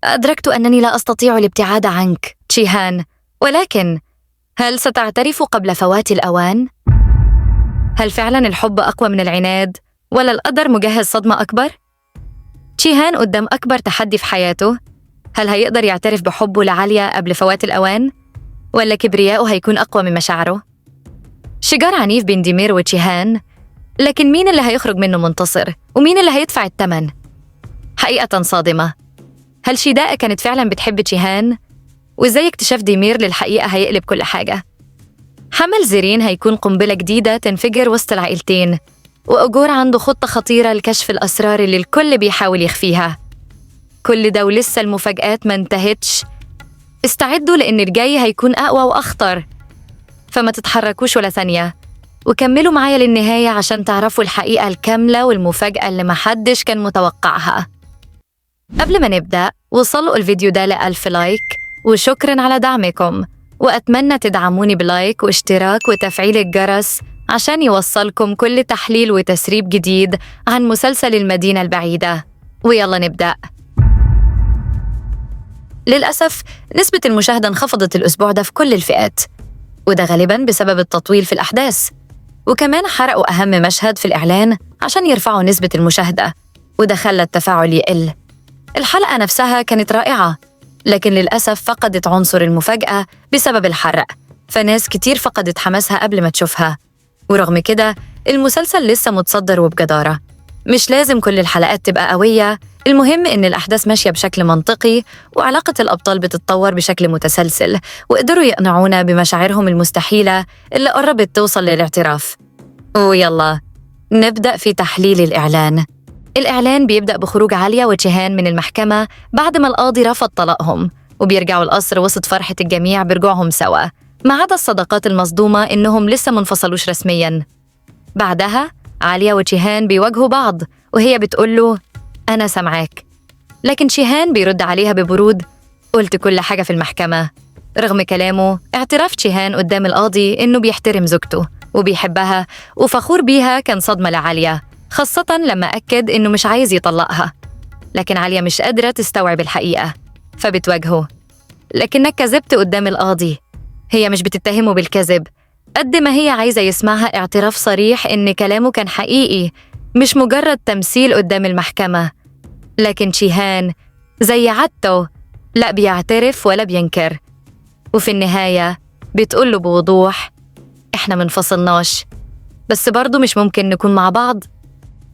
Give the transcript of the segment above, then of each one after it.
أدركت أنني لا أستطيع الابتعاد عنك تشيهان، ولكن هل ستعترف قبل فوات الأوان؟ هل فعلا الحب أقوى من العناد؟ ولا القدر مجهز صدمة أكبر؟ تشيهان قدام أكبر تحدي في حياته. هل هيقدر يعترف بحبه لعالية قبل فوات الأوان؟ ولا كبرياؤه هيكون أقوى من مشاعره؟ شجار عنيف بين ديمير وتشيهان، لكن مين اللي هيخرج منه منتصر؟ ومين اللي هيدفع الثمن؟ حقيقة صادمة. هل شيداء كانت فعلا بتحب تشيهان؟ وإزاي اكتشاف ديمير للحقيقة هيقلب كل حاجة؟ حمل زيرين هيكون قنبلة جديدة تنفجر وسط العائلتين، وأجور عنده خطة خطيرة لكشف الأسرار اللي الكل بيحاول يخفيها. كل ده ولسه المفاجآت ما انتهتش. استعدوا لأن الجاي هيكون أقوى وأخطر، فما تتحركوش ولا ثانية، وكملوا معايا للنهاية عشان تعرفوا الحقيقة الكاملة والمفاجأة اللي محدش كان متوقعها. قبل ما نبدأ، وصلوا الفيديو ده ل1000 لايك، وشكراً على دعمكم، وأتمنى تدعموني بلايك واشتراك وتفعيل الجرس عشان يوصلكم كل تحليل وتسريب جديد عن مسلسل المدينة البعيدة. ويلا نبدأ. للأسف نسبة المشاهدة انخفضت الأسبوع ده في كل الفئات، وده غالباً بسبب التطويل في الأحداث، وكمان حرقوا أهم مشهد في الإعلان عشان يرفعوا نسبة المشاهدة، وده خلى التفاعل يقل. الحلقة نفسها كانت رائعة، لكن للأسف فقدت عنصر المفاجأة بسبب الحرق، فناس كتير فقدت حماسها قبل ما تشوفها. ورغم كده المسلسل لسه متصدر وبجدارة. مش لازم كل الحلقات تبقى قوية، المهم إن الأحداث ماشية بشكل منطقي، وعلاقة الأبطال بتتطور بشكل متسلسل، وقدروا يقنعونا بمشاعرهم المستحيلة اللي قربت توصل للاعتراف. ويلا نبدأ في تحليل الإعلان. الإعلان بيبدأ بخروج عالية وتشيهان من المحكمة بعد ما القاضي رفض طلاقهم، وبيرجعوا القصر وسط فرحة الجميع برجوعهم سوا، ما عدا الصداقات المصدومة إنهم لسه منفصلوش رسمياً. بعدها عالية وتشيهان بيواجهوا بعض، وهي بتقوله أنا سامعاك، لكن تشيهان بيرد عليها ببرود قلت كل حاجة في المحكمة. رغم كلامه، اعتراف تشيهان قدام القاضي إنه بيحترم زوجته وبيحبها وفخور بيها كان صدمة لعالية، خاصة لما أكد إنه مش عايز يطلقها. لكن عالية مش قادرة تستوعب الحقيقة، فبتواجهه لكنك كذبت قدام القاضي. هي مش بتتهمه بالكذب قد ما هي عايزة يسمعها اعتراف صريح إن كلامه كان حقيقي، مش مجرد تمثيل قدام المحكمة. لكن تشيهان زي عادته لا بيعترف ولا بينكر، وفي النهاية بتقوله بوضوح إحنا منفصلناش، بس برضو مش ممكن نكون مع بعض.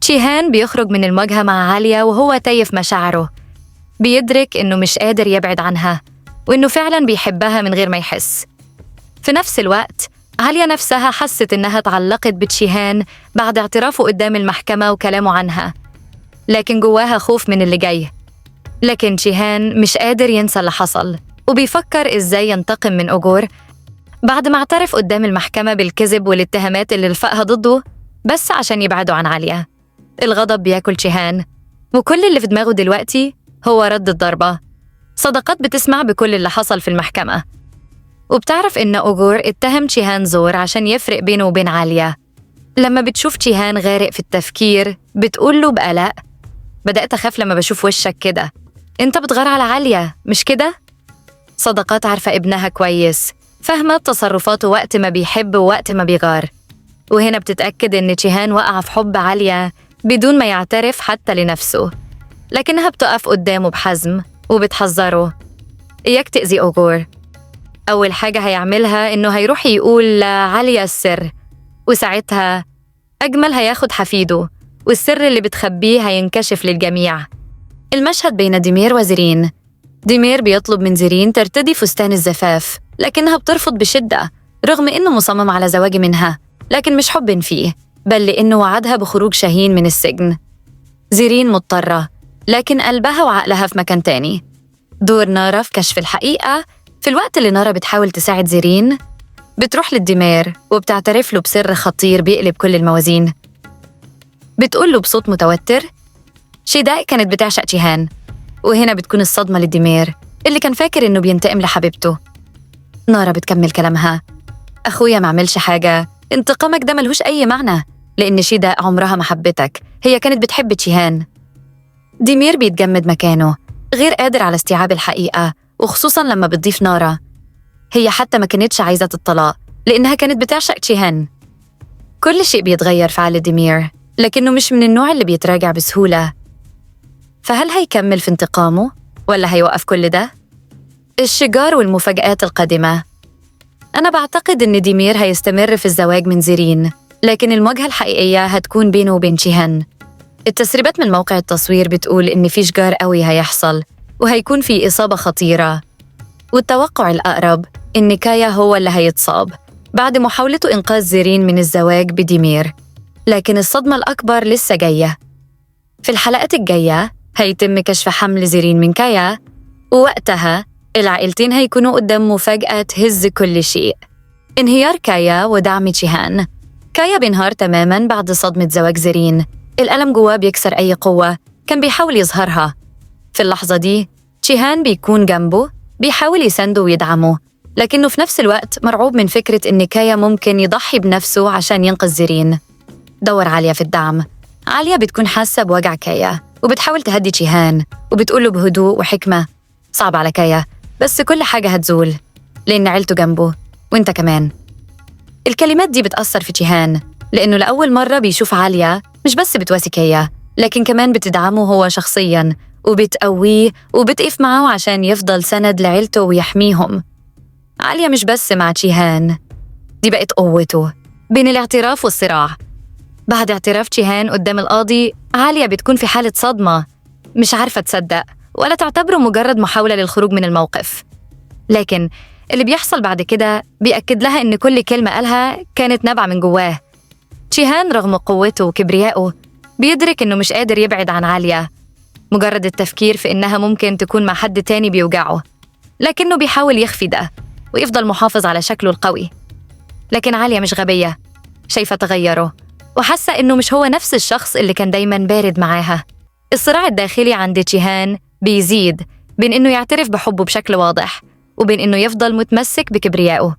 تشيهان بيخرج من المواجهة مع عالية وهو تايف مشاعره، بيدرك إنه مش قادر يبعد عنها، وإنه فعلاً بيحبها من غير ما يحس. في نفس الوقت عالية نفسها حست إنها تعلقت بتشيهان بعد اعترافه قدام المحكمة وكلامه عنها، لكن جواها خوف من اللي جاي. لكن تشيهان مش قادر ينسى اللي حصل، وبيفكر إزاي ينتقم من أجور بعد ما اعترف قدام المحكمة بالكذب والاتهامات اللي لفقها ضده بس عشان يبعدوا عن عالية. الغضب بياكل تشيهان، وكل اللي في دماغه دلوقتي هو رد الضربة. صداقات بتسمع بكل اللي حصل في المحكمة، وبتعرف إن أجور اتهم تشيهان زور عشان يفرق بينه وبين عالية. لما بتشوف تشيهان غارق في التفكير بتقوله بقلق بدأت أخاف لما بشوف وشك كده، أنت بتغار على عالية مش كده؟ صداقات عارفة ابنها كويس، فاهمة تصرفاته وقت ما بيحب ووقت ما بيغار، وهنا بتتأكد إن تشيهان وقع في حب عالية بدون ما يعترف حتى لنفسه. لكنها بتقف قدامه بحزم وبتحذره إياك تأذي أجور. أول حاجة هيعملها إنه هيروح يقول لعالية السر، وساعتها أجمل هياخد حفيده، والسر اللي بتخبيه هينكشف للجميع. المشهد بين ديمير وزيرين. ديمير بيطلب من زيرين ترتدي فستان الزفاف، لكنها بترفض بشدة رغم إنه مصمم على زواج منها، لكن مش حب فيه بل لأنه وعدها بخروج شاهين من السجن. زيرين مضطرة، لكن قلبها وعقلها في مكان تاني. دور نارا في كشف الحقيقة. في الوقت اللي نارا بتحاول تساعد زيرين بتروح للديمير وبتعترف له بسر خطير بيقلب كل الموازين. بتقول له بصوت متوتر شيداء كانت بتعشق تشيهان، وهنا بتكون الصدمة للديمير اللي كان فاكر إنه بينتقم لحبيبته. نارا بتكمل كلامها أخويا ما عملش حاجة، انتقامك ده ملهوش أي معنى، لأن شيداء عمرها ما حبتك، هي كانت بتحب تشيهان. ديمير بيتجمد مكانه، غير قادر على استيعاب الحقيقة، وخصوصاً لما بتضيف نارا. هي حتى ما كانتش عايزة الطلاق لأنها كانت بتعشق تشيهان. كل شيء بيتغير في عقل ديمير، لكنه مش من النوع اللي بيتراجع بسهولة. فهل هيكمل في انتقامه ولا هيوقف كل ده؟ الشجار والمفاجآت القادمة. أنا بعتقد إن ديمير هيستمر في الزواج من زيرين، لكن المواجهة الحقيقية هتكون بينه وبين تشيهان. التسريبات من موقع التصوير بتقول إن في شجار قوي هيحصل، وهيكون في إصابة خطيرة. والتوقع الأقرب إن كايا هو اللي هيتصاب بعد محاولته إنقاذ زيرين من الزواج بديمير. لكن الصدمة الأكبر لسه جاية. في الحلقات الجاية هيتم كشف حمل زيرين من كايا، ووقتها العائلتين هيكونوا قدام مفاجأة تهز كل شيء: انهيار كايا ودعم تشيهان. كايا بينهار تماماً بعد صدمة زواج زيرين. الألم جواه بيكسر أي قوة كان بيحاول يظهرها. في اللحظة دي تشيهان بيكون جنبه، بيحاول يسنده ويدعمه، لكنه في نفس الوقت مرعوب من فكرة إن كايا ممكن يضحي بنفسه عشان ينقذ زيرين. دور عالية في الدعم. عالية بتكون حاسة بوجع كايا وبتحاول تهدي تشيهان، وبتقوله بهدوء وحكمة: صعب على كايا، بس كل حاجة هتزول لأن عيلته جنبه وإنت كمان. الكلمات دي بتأثر في تشيهان، لأنه لأول مرة بيشوف عالية مش بس بتواسي كايا، لكن كمان بتدعمه هو شخصياً، وبتقويه وبتقف معه عشان يفضل سند لعيلته ويحميهم. عالية مش بس مع تشيهان، دي بقت قوته بين الاعتراف والصراع. بعد اعتراف تشيهان قدام القاضي، عالية بتكون في حالة صدمة، مش عارفة تصدق ولا تعتبره مجرد محاولة للخروج من الموقف. لكن اللي بيحصل بعد كده بيأكد لها إن كل كلمة قالها كانت نابعة من جواه. تشيهان رغم قوته وكبريائه بيدرك إنه مش قادر يبعد عن عالية. مجرد التفكير في إنها ممكن تكون مع حد تاني بيوجعه، لكنه بيحاول يخفي ده ويفضل محافظ على شكله القوي. لكن عالية مش غبية، شايفة تغيره وحاسة إنه مش هو نفس الشخص اللي كان دايماً بارد معاها. الصراع الداخلي عند تشيهان بيزيد بين إنه يعترف بحبه بشكل واضح وبين إنه يفضل متمسك بكبريائه،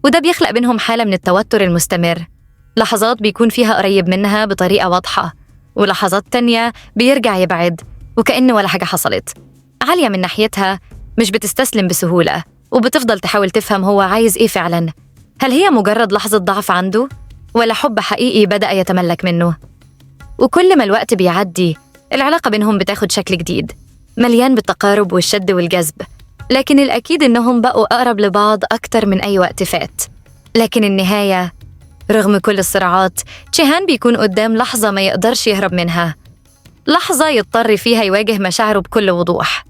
وده بيخلق بينهم حالة من التوتر المستمر. لحظات بيكون فيها قريب منها بطريقة واضحة، ولحظات تانية بيرجع يبعد وكأن ولا حاجة حصلت. عالية من ناحيتها مش بتستسلم بسهولة، وبتفضل تحاول تفهم هو عايز إيه فعلاً. هل هي مجرد لحظة ضعف عنده، ولا حب حقيقي بدأ يتملك منه؟ وكل ما الوقت بيعدي العلاقة بينهم بتاخد شكل جديد، مليان بالتقارب والشد والجذب. لكن الأكيد إنهم بقوا أقرب لبعض أكتر من أي وقت فات. لكن النهاية، رغم كل الصراعات، تشيهان بيكون قدام لحظة ما يقدرش يهرب منها. لحظة يضطر فيها يواجه مشاعره بكل وضوح.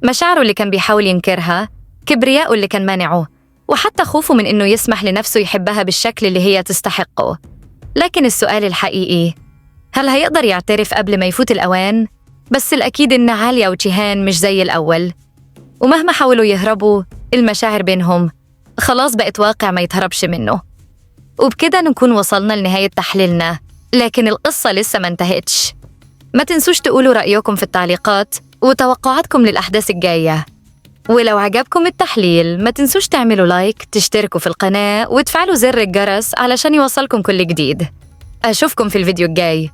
مشاعره اللي كان بيحاول ينكرها، كبرياءه اللي كان مانعه، وحتى خوفه من إنه يسمح لنفسه يحبها بالشكل اللي هي تستحقه. لكن السؤال الحقيقي: هل هيقدر يعترف قبل ما يفوت الأوان؟ بس الأكيد إن عالية وتشيهان مش زي الأول، ومهما حاولوا يهربوا المشاعر بينهم خلاص بقت واقع ما يتهربش منه. وبكده نكون وصلنا لنهاية تحليلنا، لكن القصة لسه ما انتهتش. ما تنسوش تقولوا رأيكم في التعليقات وتوقعاتكم للأحداث الجاية. ولو عجبكم التحليل ما تنسوش تعملوا لايك، تشتركوا في القناة وتفعلوا زر الجرس علشان يوصلكم كل جديد. أشوفكم في الفيديو الجاي.